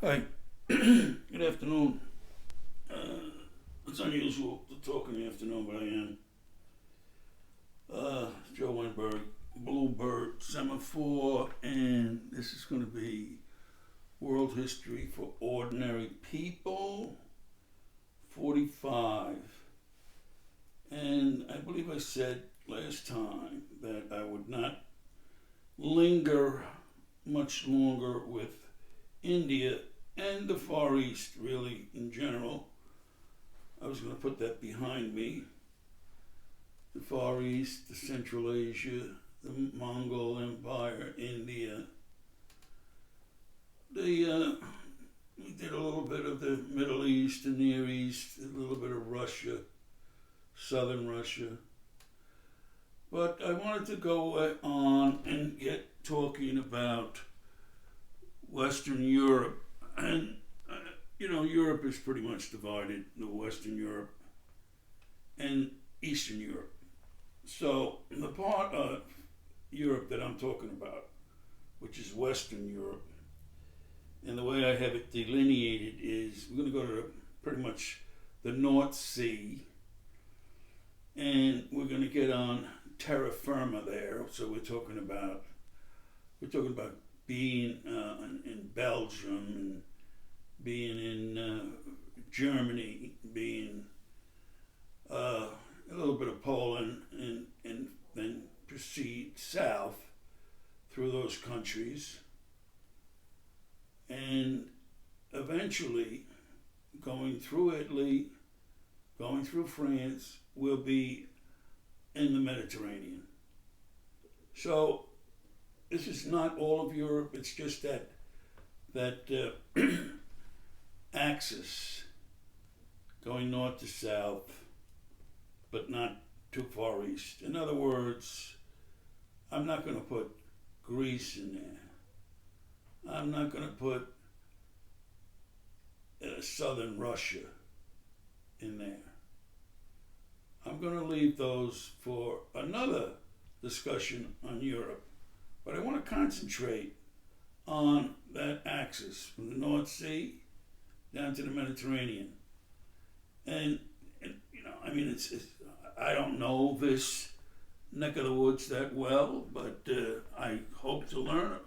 Hi, good afternoon. It's unusual to talk in the afternoon, but I am. Joe Weinberg, Bluebird, Semaphore, and this is going to be World History for Ordinary People 45. And I believe I said last time that I would not linger much longer with India and the Far East, really, in general. I was going to put that behind me. The Far East, the Central Asia, the Mongol Empire, India. We did a little bit of the Middle East, the Near East, a little bit of Russia, Southern Russia. But I wanted to go on and get talking about Western Europe. And, Europe is pretty much divided into Western Europe and Eastern Europe. So, the part of Europe that I'm talking about, which is Western Europe, and the way I have it delineated is we're going to go to pretty much the North Sea, and we're going to get on terra firma there. So we're talking about being in Belgium and being in Germany, being a little bit of Poland, and then proceed south through those countries, and eventually going through Italy, going through France, we'll be in the Mediterranean. So this is not all of Europe. It's just that axis going north to south, but not too far east. In other words, I'm not going to put Greece in there. I'm not going to put southern Russia in there. I'm going to leave those for another discussion on Europe. But I want to concentrate on that axis from the North Sea down to the Mediterranean. And it's I don't know this neck of the woods that well, but I hope to learn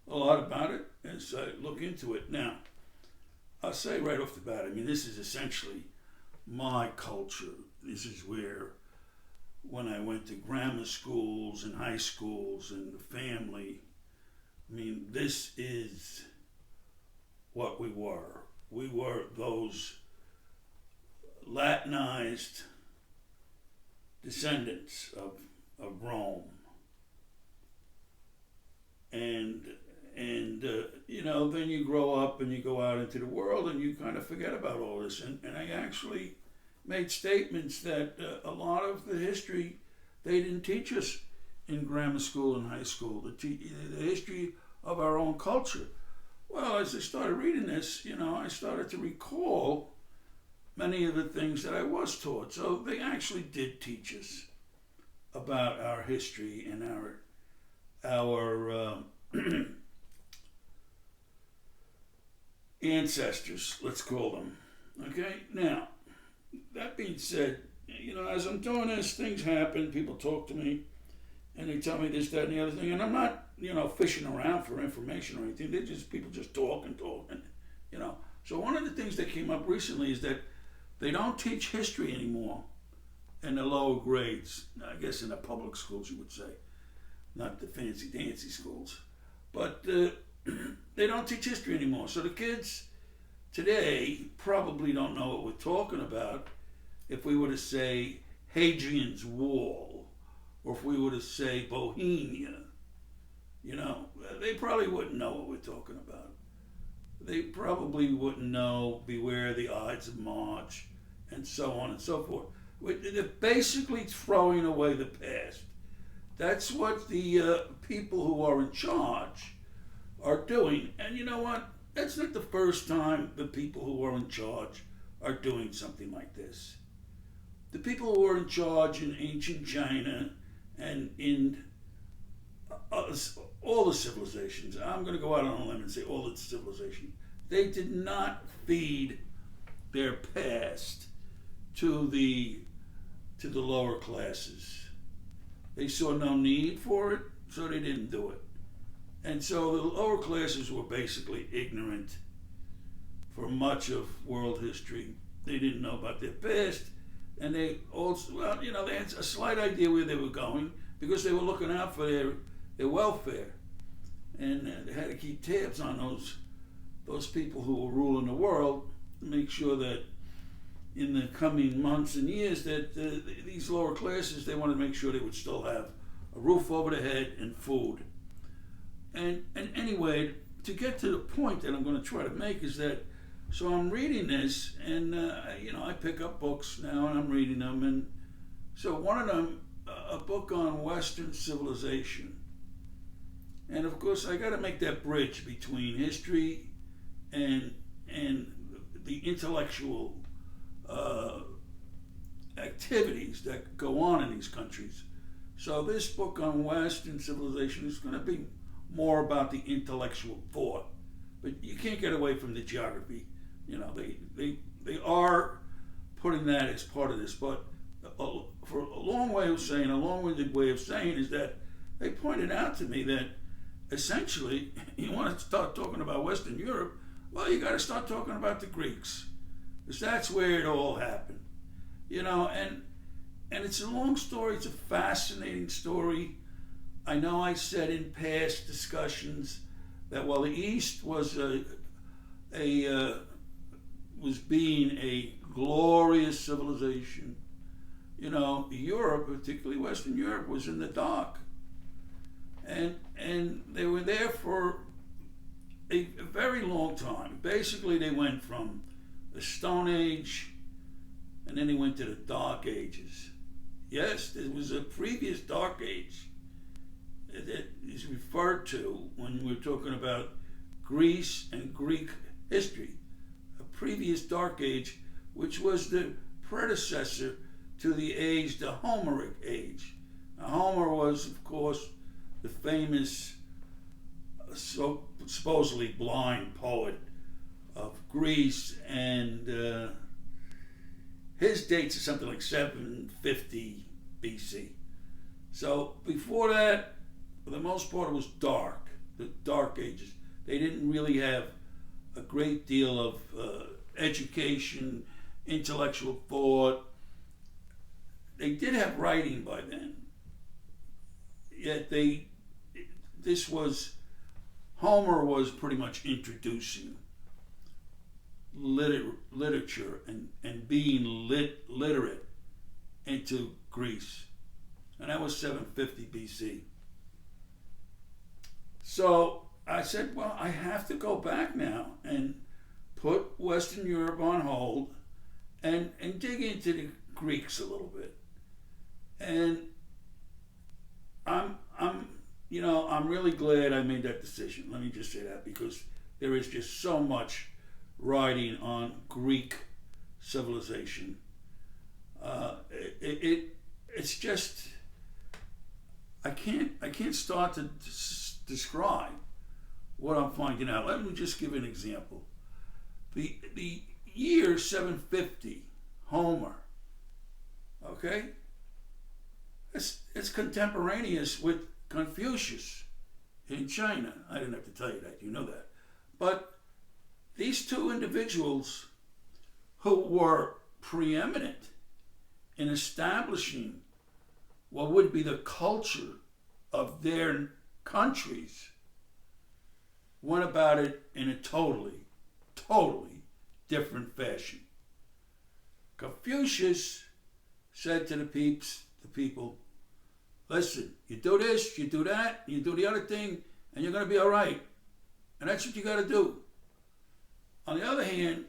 a lot about it as I look into it. Now, I'll say right off the bat, this is essentially my culture. This is where, when I went to grammar schools and high schools and the family, this is what we were. We were those Latinized descendants of Rome. And then you grow up and you go out into the world and you kind of forget about all this. And I actually made statements that a lot of the history they didn't teach us in grammar school and high school, the history of our own culture. Well, as I started reading this, I started to recall many of the things that I was taught. So they actually did teach us about our history and our ancestors, let's call them. Okay? Now, that being said, as I'm doing this, things happen, people talk to me, and they tell me this, that, and the other thing, and I'm not, fishing around for information or anything. People just talk and talk, and. So one of the things that came up recently is that they don't teach history anymore in the lower grades. I guess in the public schools, you would say, not the fancy dancy schools, but they don't teach history anymore. So the kids today probably don't know what we're talking about if we were to say Hadrian's Wall, or if we were to say Bohemia. They probably wouldn't know what we're talking about. They probably wouldn't know Beware the Ides of March, and so on and so forth. They're basically throwing away the past. That's what the people who are in charge are doing. And you know what? That's not the first time the people who are in charge are doing something like this. The people who were in charge in ancient China and in all the civilizations, I'm going to go out on a limb and say all the civilizations, they did not feed their past to the lower classes. They saw no need for it, so they didn't do it. And so the lower classes were basically ignorant for much of world history. They didn't know about their past, and they also, well, they had a slight idea where they were going because they were looking out for their welfare, and they had to keep tabs on those people who were ruling the world to make sure that in the coming months and years that these lower classes, they wanted to make sure they would still have a roof over their head and food. And anyway, to get to the point that I'm going to try to make is that, so I'm reading this, and I pick up books now and I'm reading them, and so one of them, a book on Western civilization. And of course, I got to make that bridge between history and the intellectual activities that go on in these countries. So this book on Western civilization is going to be more about the intellectual thought, but you can't get away from the geography. They are putting that as part of this, but for a long-winded way of saying is that they pointed out to me that essentially, you want to start talking about Western Europe, well, you got to start talking about the Greeks, because that's where it all happened. And it's a long story. It's a fascinating story. I know I said in past discussions that while the East was was being a glorious civilization, Europe, particularly Western Europe, was in the dark. And they were there for a very long time. Basically, they went from the Stone Age, and then they went to the Dark Ages. Yes, there was a previous Dark Age that is referred to when we're talking about Greece and Greek history. A previous Dark Age, which was the predecessor to the Homeric age. Now, Homer was, of course, the famous, supposedly blind poet of Greece, and his dates are something like 750 BC. So before that, for the most part, it was dark, the Dark Ages. They didn't really have a great deal of education, intellectual thought. They did have writing by then, yet Homer was pretty much introducing literature and being literate into Greece. And that was 750 BC. So I said, well, I have to go back now and put Western Europe on hold and dig into the Greeks a little bit. And I'm really glad I made that decision. Let me just say that, because there is just so much writing on Greek civilization. It's just I can't start to describe what I'm finding out. Let me just give an example. The year 750, Homer. Okay, it's contemporaneous with Confucius in China. I didn't have to tell you that, you know that. But these two individuals who were preeminent in establishing what would be the culture of their countries went about it in a totally different fashion. Confucius said to the people, listen, you do this, you do that, you do the other thing, and you're going to be all right. And that's what you got to do. On the other hand,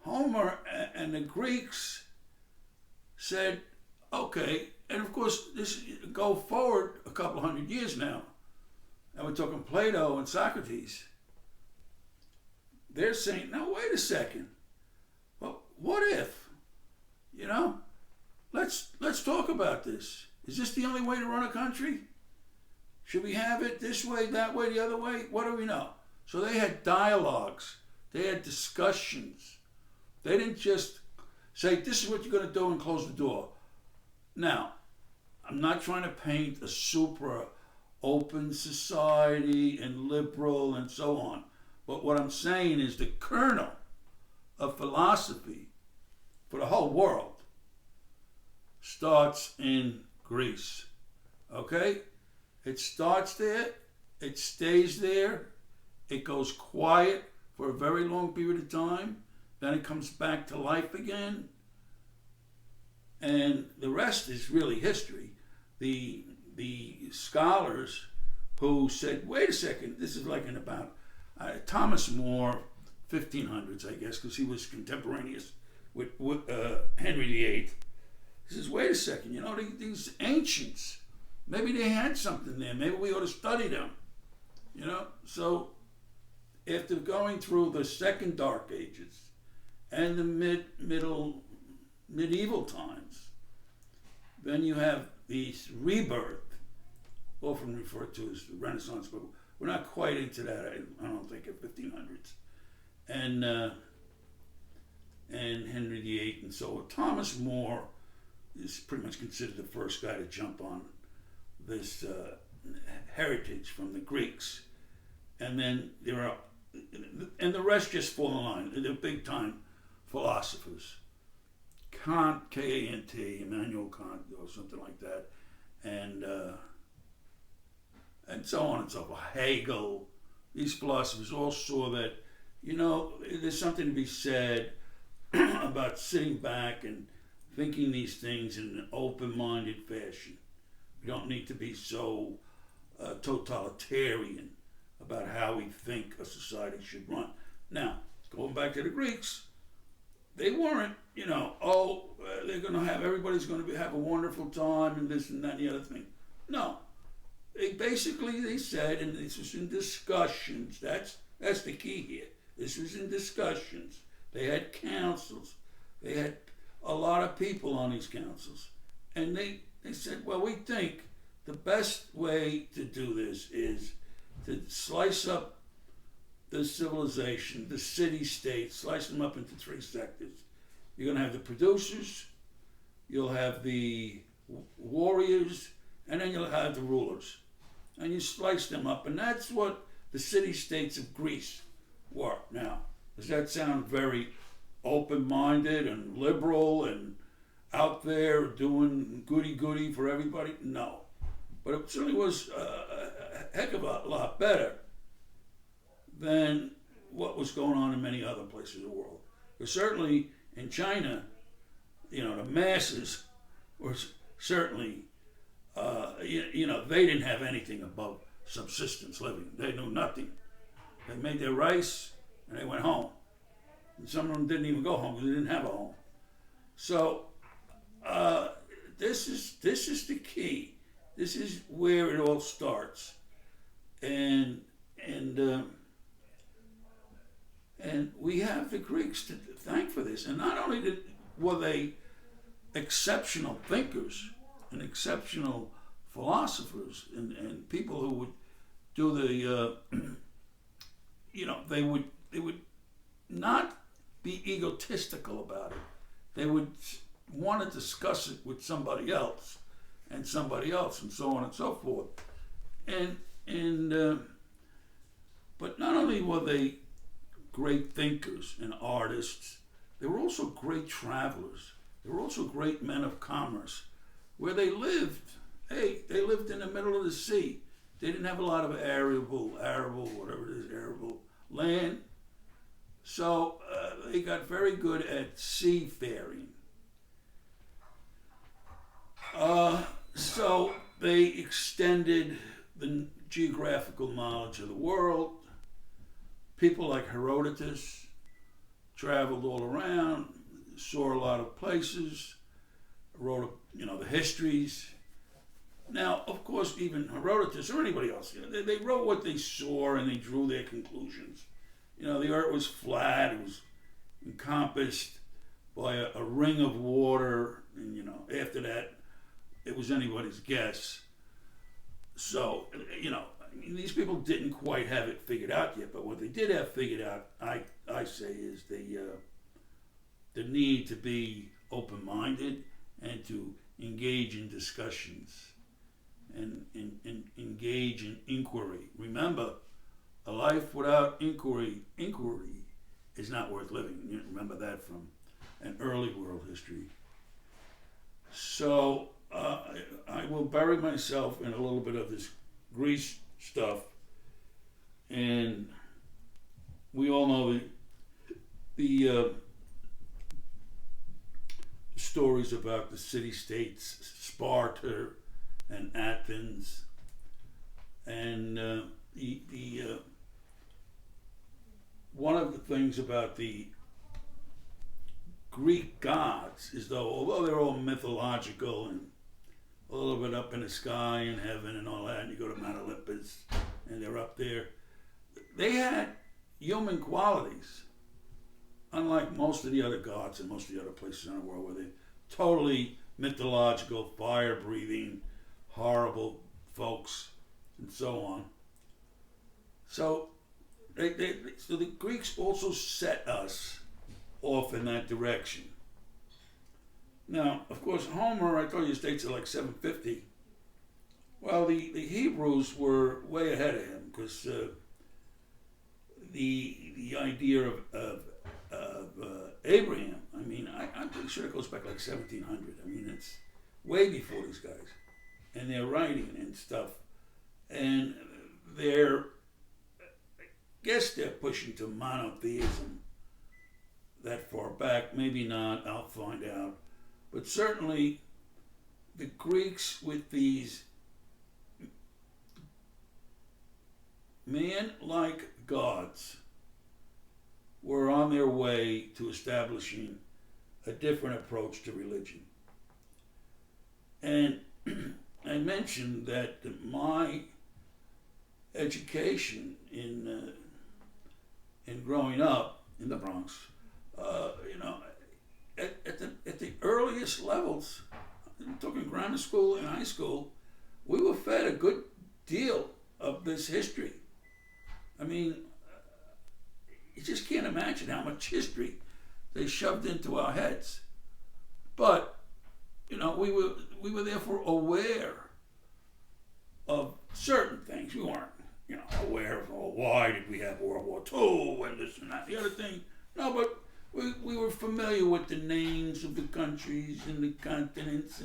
Homer and the Greeks said, okay, and of course, this go forward a couple hundred years now, and we're talking Plato and Socrates. They're saying, now wait a second. Well, what if? Let's talk about this. Is this the only way to run a country? Should we have it this way, that way, the other way? What do we know? So they had dialogues They had discussions. They didn't just say, this is what you're going to do and close the door. Now, I'm not trying to paint a super open society and liberal and so on. But what I'm saying is the kernel of philosophy for the whole world starts in Greece. Okay? It starts there, it stays there, it goes quiet for a very long period of time, then it comes back to life again, and the rest is really history. The scholars who said, wait a second, this is like in about Thomas More, 1500s, I guess, because he was contemporaneous with Henry VIII. He says, wait a second, you know, these ancients, maybe they had something there. Maybe we ought to study them, you know? So after going through the second Dark Ages and the medieval times, then you have the rebirth, often referred to as the Renaissance, but we're not quite into that, I don't think, at 1500s. And Henry VIII and so on. Thomas More is pretty much considered the first guy to jump on this heritage from the Greeks. And then and the rest just fall in line. They're big time philosophers. Kant, K-A-N-T, Immanuel Kant, or something like that. And so on and so forth. Hegel. These philosophers all saw that, you know, there's something to be said about sitting back and thinking these things in an open-minded fashion. We don't need to be so totalitarian about how we think a society should run. Now, going back to the Greeks, they weren't, you know, they're going to have, everybody's going to have a wonderful time and this and that and the other thing. No. They said, and this was in discussions, that's the key here. This was in discussions. They had councils. They had a lot of people on these councils. And they said, well, we think the best way to do this is to slice up the civilization, the city-states, slice them up into three sectors. You're going to have the producers, you'll have the warriors, and then you'll have the rulers. And you slice them up, and that's what the city-states of Greece were. Now, does that sound very open-minded and liberal and out there doing goody-goody for everybody? No. But it certainly was a heck of a lot better than what was going on in many other places of the world. But certainly in China, you know, the masses were certainly, you know, they didn't have anything above subsistence living. They knew nothing. They made their rice and they went home. And some of them didn't even go home because they didn't have a home. So this is the key. This is where it all starts, and we have the Greeks to thank for this. And not only were they exceptional thinkers and exceptional philosophers and people who would do the, you know, they would not be egotistical about it. They would want to discuss it with somebody else and somebody else and so on and so forth. But not only were they great thinkers and artists, they were also great travelers. They were also great men of commerce. Where they lived, they lived in the middle of the sea. They didn't have a lot of arable, whatever it is, arable land. So they got very good at seafaring. So they extended the geographical knowledge of the world. People like Herodotus traveled all around, saw a lot of places, wrote, you know, the histories. Now, of course, even Herodotus or anybody else, you know, they wrote what they saw and they drew their conclusions. You know, the earth was flat, it was encompassed by a ring of water, and, you know, after that, it was anybody's guess. So, you know, I mean, these people didn't quite have it figured out yet, but what they did have figured out, I I say is the need to be open-minded and to engage in discussions and engage in inquiry. Remember, a life without inquiry is not worth living. You remember that from an early world history. So I will bury myself in a little bit of this Greece stuff, and we all know the stories about the city-states, Sparta and Athens, and the one of the things about the Greek gods is, though, although they're all mythological and a little bit up in the sky and heaven and all that, and you go to Mount Olympus and they're up there, they had human qualities, unlike most of the other gods and most of the other places in the world where they're totally mythological, fire-breathing, horrible folks, and so on. So, so the Greeks also set us off in that direction. Now, of course, Homer, I told you, dates are like 750. Well, the Hebrews were way ahead of him, because the idea of Abraham, I mean, I'm pretty sure it goes back like 1700. I mean, it's way before these guys. And they're writing and stuff. And I guess they're pushing to monotheism that far back. Maybe not, I'll find out. But certainly the Greeks, with these man-like gods, were on their way to establishing a different approach to religion. And I mentioned that my education in growing up in the Bronx, at the earliest levels, I'm talking grammar school and high school, we were fed a good deal of this history. I mean, you just can't imagine how much history they shoved into our heads. But, we were therefore aware of certain things. We weren't, aware of, why did we have World War II and this and that, the other thing. No, but we were familiar with the names of the countries and the continents,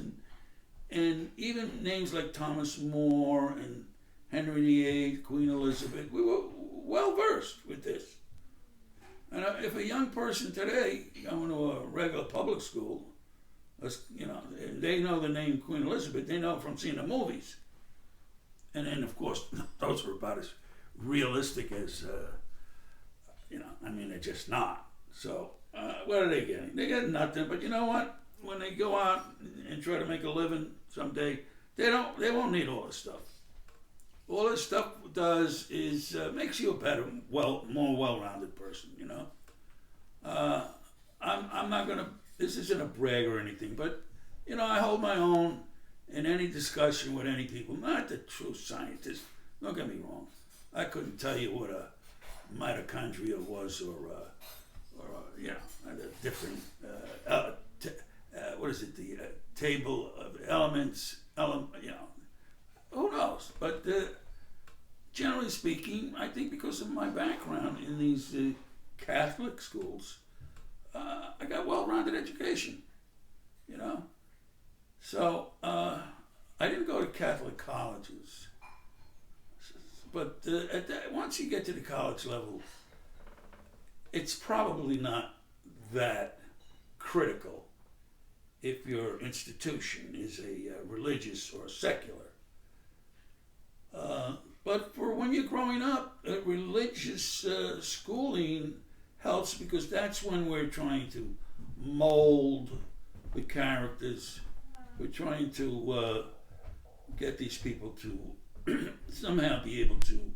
and even names like Thomas More and Henry VIII, Queen Elizabeth. We were well versed with this. And if a young person today going to a regular public school, they know the name Queen Elizabeth, they know from seeing the movies. And then, of course, those are about as realistic as, they're just not. So, what are they getting? They get nothing. But you know what? When they go out and try to make a living someday, they won't need all this stuff. All this stuff does is makes you a better, more well-rounded person. I'm not gonna. This isn't a brag or anything, but I hold my own in any discussion with any people. Not the true scientist. Don't get me wrong. I couldn't tell you what a mitochondria was, or a different. What is it? The table of elements. Who knows? But generally speaking, I think because of my background in these Catholic schools, I got well-rounded education. So I didn't go to Catholic colleges, but once you get to the college level, it's probably not that critical if your institution is a religious or secular. But for when you're growing up, religious schooling helps, because that's when we're trying to mold the characters. We're trying to get these people to somehow be able to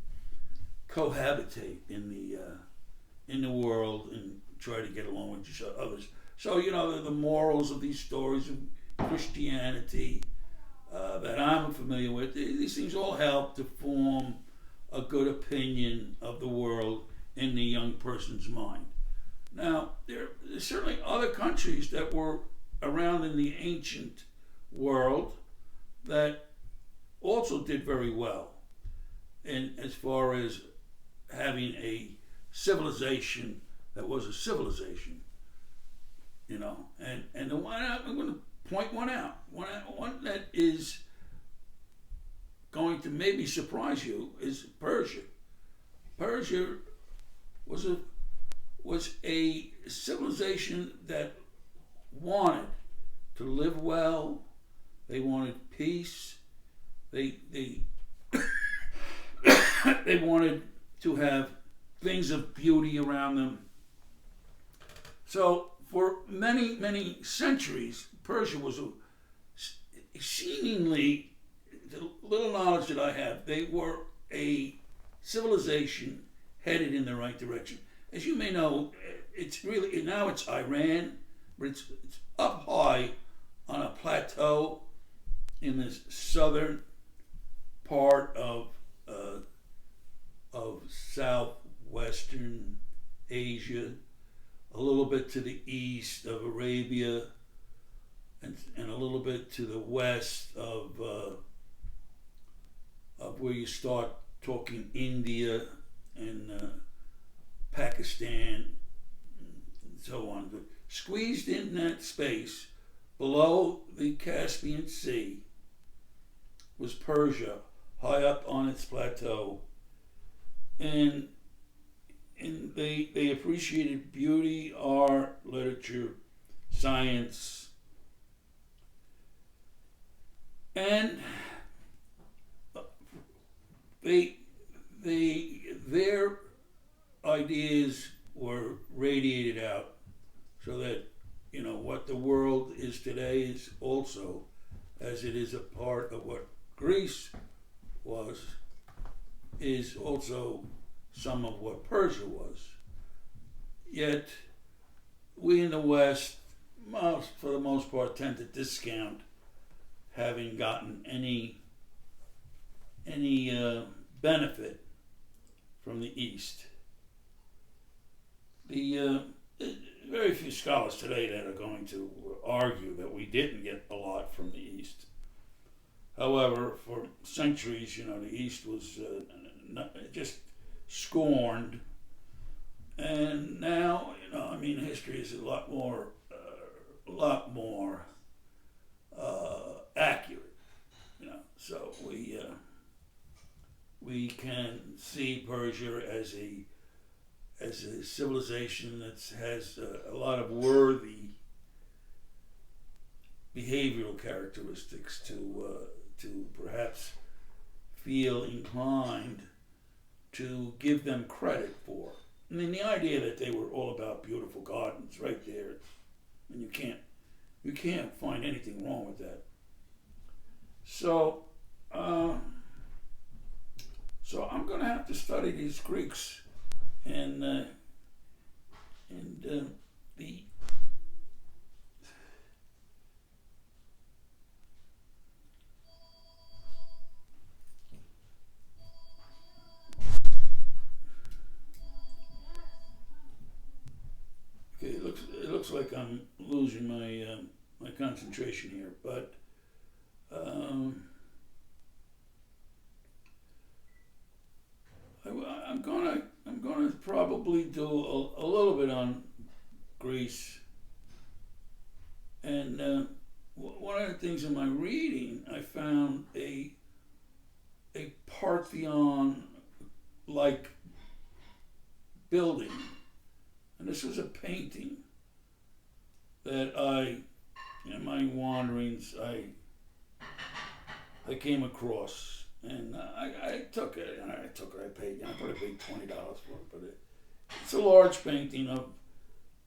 cohabitate in the world and try to get along with each others. So the morals of these stories of Christianity that I'm familiar with, these things all help to form a good opinion of the world in the young person's mind. Now, there's certainly other countries that were around in the ancient world that also did very well in as far as having a civilization that was a civilization, and the one I'm going to point one out, one that is going to maybe surprise you is Persia. Persia was a civilization that wanted to live well. They wanted peace. They they wanted to have things of beauty around them. So for many centuries, Persia was seemingly, the little knowledge that I have, they were a civilization headed in the right direction. As you may know, it's really, now it's Iran, but it's up high on a plateau in this southern part of southwestern Asia, a little bit to the east of Arabia, and a little bit to the west of where you start talking India and Pakistan and so on. But squeezed in that space below the Caspian Sea was Persia, high up on its plateau, and they appreciated beauty, art, literature, science, and their ideas were radiated out, so that what the world is today is also, as it is a part of what Greece was, is also some of what Persia was. Yet we in the West, for the most part, tend to discount having gotten any benefit from the East. Very few scholars today that are going to argue that we didn't get a lot from the East. However, for centuries, the East was just scorned, and now, history is a lot more accurate. So we can see Persia as a civilization that has a lot of worthy behavioral characteristics to perhaps feel inclined to give them credit for. The idea that they were all about beautiful gardens right there, and you can't find anything wrong with that. So I'm going to have to study these Greeks and the okay. It looks like I'm losing my concentration here, but I'm gonna probably do a little bit on Greece, and one of the things in my reading, I found a Parthenon-like building, and this was a painting that in my wanderings, I came across, and I took it. I paid. I probably paid $20 for it, but it's a large painting of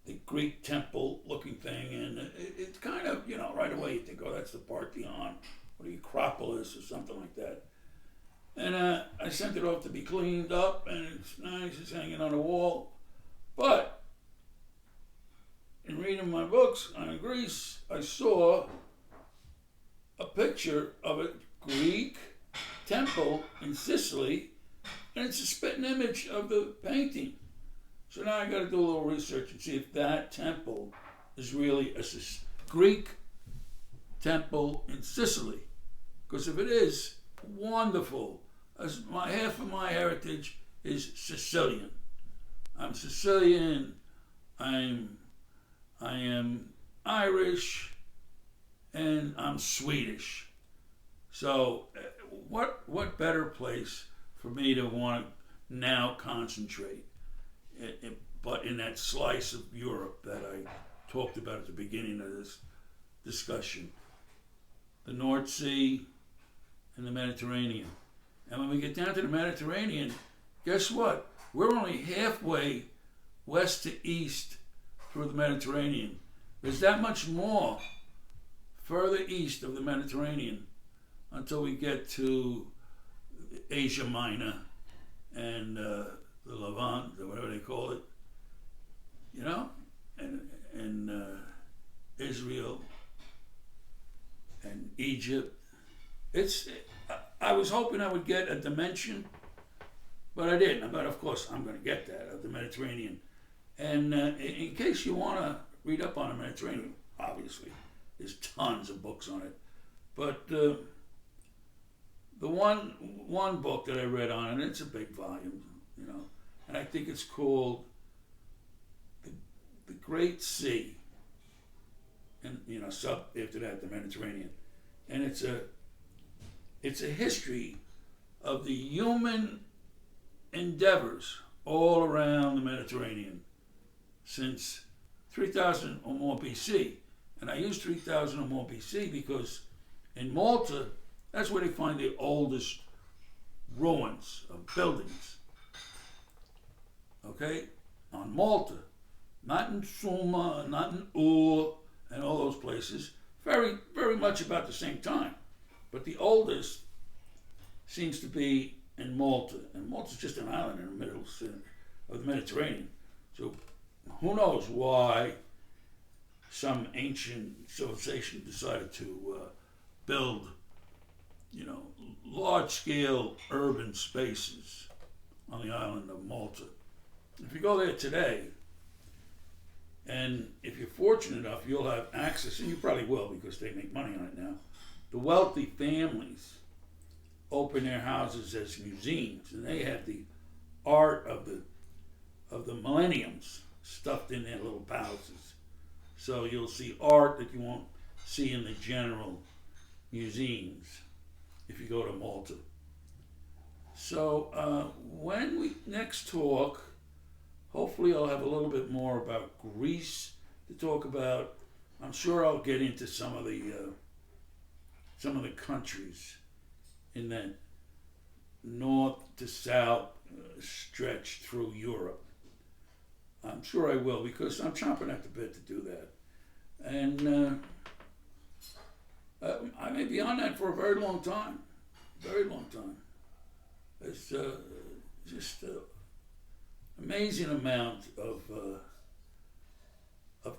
the Greek temple-looking thing, and it's kind of, right away you think, oh, that's the Parthenon or the Acropolis or something like that. And I sent it off to be cleaned up, and it's nice. It's hanging on the wall, but in reading my books on Greece, I saw a picture of a Greek temple in Sicily, and it's a spitting image of the painting. So now I got to do a little research and see if that temple is really a Greek temple in Sicily. Because if it is, wonderful. As half of my heritage is Sicilian. I'm Sicilian. I am Irish, and I'm Swedish. So, what better place for me to want to now concentrate? But in that slice of Europe that I talked about at the beginning of this discussion, the North Sea and the Mediterranean. And when we get down to the Mediterranean, guess what? We're only halfway west to east through the Mediterranean. There's that much more further east of the Mediterranean until we get to Asia Minor and the Levant, or whatever they call it, you know, and Israel and Egypt. I was hoping I would get a dimension, but I didn't. But of course, I'm going to get that of the Mediterranean. And in case you want to read up on the Mediterranean, obviously, there's tons of books on it. But the one book that I read on, and it's a big volume, you know, and I think it's called the Great Sea, and you know, after that the Mediterranean, and it's a history of the human endeavors all around the Mediterranean since 3000 or more BC. And I use 3000 or more BC because in Malta, that's where they find the oldest ruins of buildings. Okay? On Malta. Not in Suma, not in Ur, and all those places. Very, very much about the same time. But the oldest seems to be in Malta. And Malta's just an island in the middle of the Mediterranean. So who knows why some ancient civilization decided to build, you know, large-scale urban spaces on the island of Malta. If you go there today, and if you're fortunate enough, you'll have access, and you probably will because they make money on it now. The wealthy families open their houses as museums, and they have the art of the millenniums stuffed in their little palaces. So you'll see art that you won't see in the general museums if you go to Malta. So when we next talk, hopefully I'll have a little bit more about Greece to talk about. I'm sure I'll get into some of the countries in that north to south stretch through Europe. I'm sure I will because I'm chomping at the bit to do that. And I may be on that for a very long time. Very long time. It's just an amazing amount of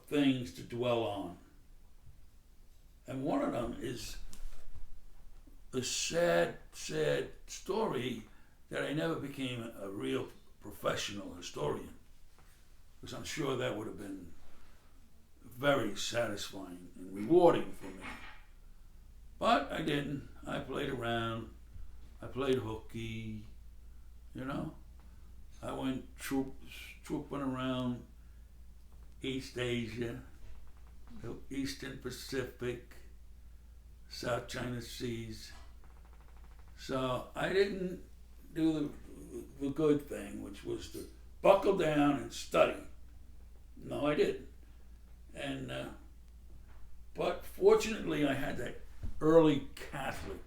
things to dwell on. And one of them is a sad, sad story that I never became a real professional historian. Because I'm sure that would have been very satisfying and rewarding for me. But I didn't. I played around. I played hooky, you know. I went trooping around East Asia, the Eastern Pacific, South China Seas. So I didn't do the good thing, which was to buckle down and study. No, I didn't. And but fortunately, I had that early Catholic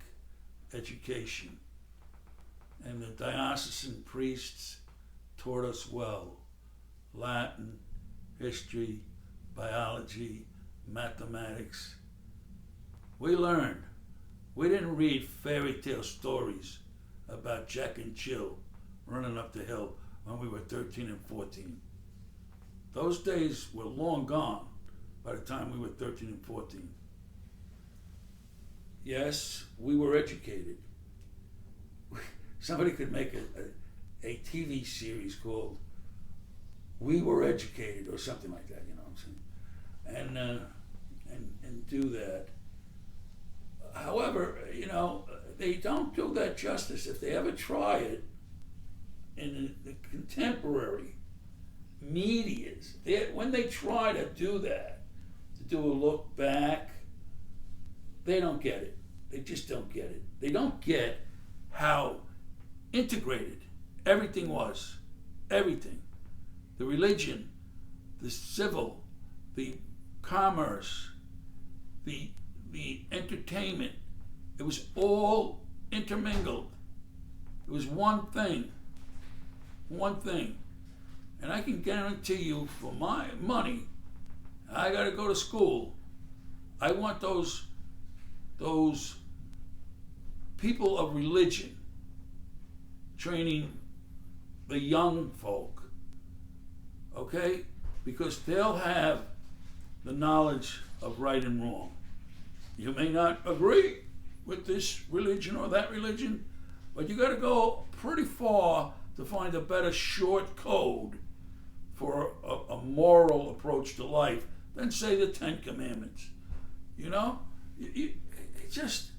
education, and the diocesan priests taught us well: Latin, history, biology, mathematics. We learned. We didn't read fairy tale stories about Jack and Jill running up the hill when we were 13 and 14. Those days were long gone by the time we were 13 and 14. Yes, we were educated. Somebody could make a TV series called we were educated or something like that. You know what I'm saying? And do that. However, they don't do that justice. If they ever try it in the contemporary medias, when they try to do that, to do a look back, they don't get it. They just don't get it. They don't get how integrated everything was. Everything. The religion, the civil, the commerce, the entertainment. It was all intermingled. It was one thing. One thing. And I can guarantee you, for my money, I got to go to school. I want those people of religion training the young folk, okay? Because they'll have the knowledge of right and wrong. You may not agree with this religion or that religion, but you got to go pretty far to find a better short code for a moral approach to life than, say, the Ten Commandments. You know? It just,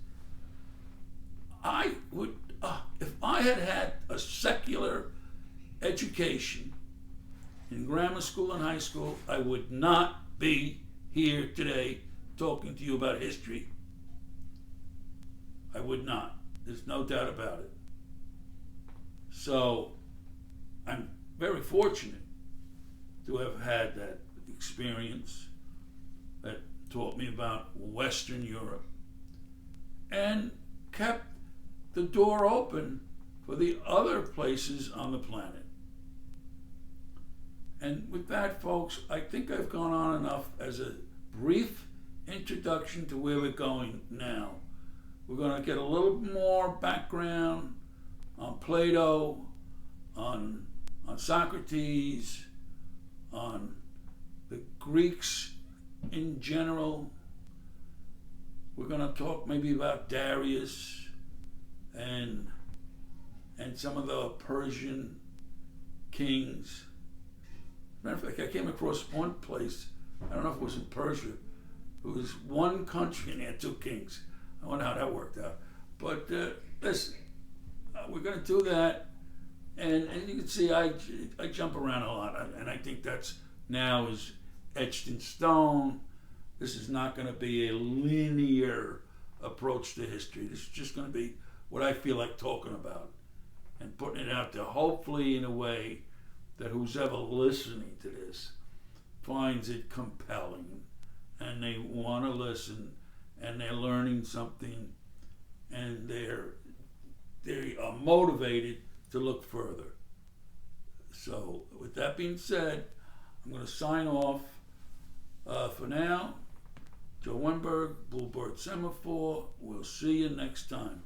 I would, if I had had a secular education in grammar school and high school, I would not be here today talking to you about history. I would not. There's no doubt about it. So, I'm very fortunate to have had that experience that taught me about Western Europe and kept the door open for the other places on the planet. And with that, folks, I think I've gone on enough as a brief introduction to where we're going now. We're going to get a little more background on Plato, on Socrates, on the Greeks in general. We're going to talk maybe about Darius and some of the Persian kings. Matter of fact, I came across one place, I don't know if it was in Persia, it was one country and they had two kings. I wonder how that worked out. But listen, we're going to do that. And you can see I jump around a lot, and I think that's now is etched in stone. This is not going to be a linear approach to history. This is just going to be what I feel like talking about and putting it out there, hopefully in a way that who's ever listening to this finds it compelling and they want to listen and they're learning something and they are motivated to look further. So with that being said, I'm going to sign off for now. Joe Wenberg, Bluebird Semaphore. We'll see you next time.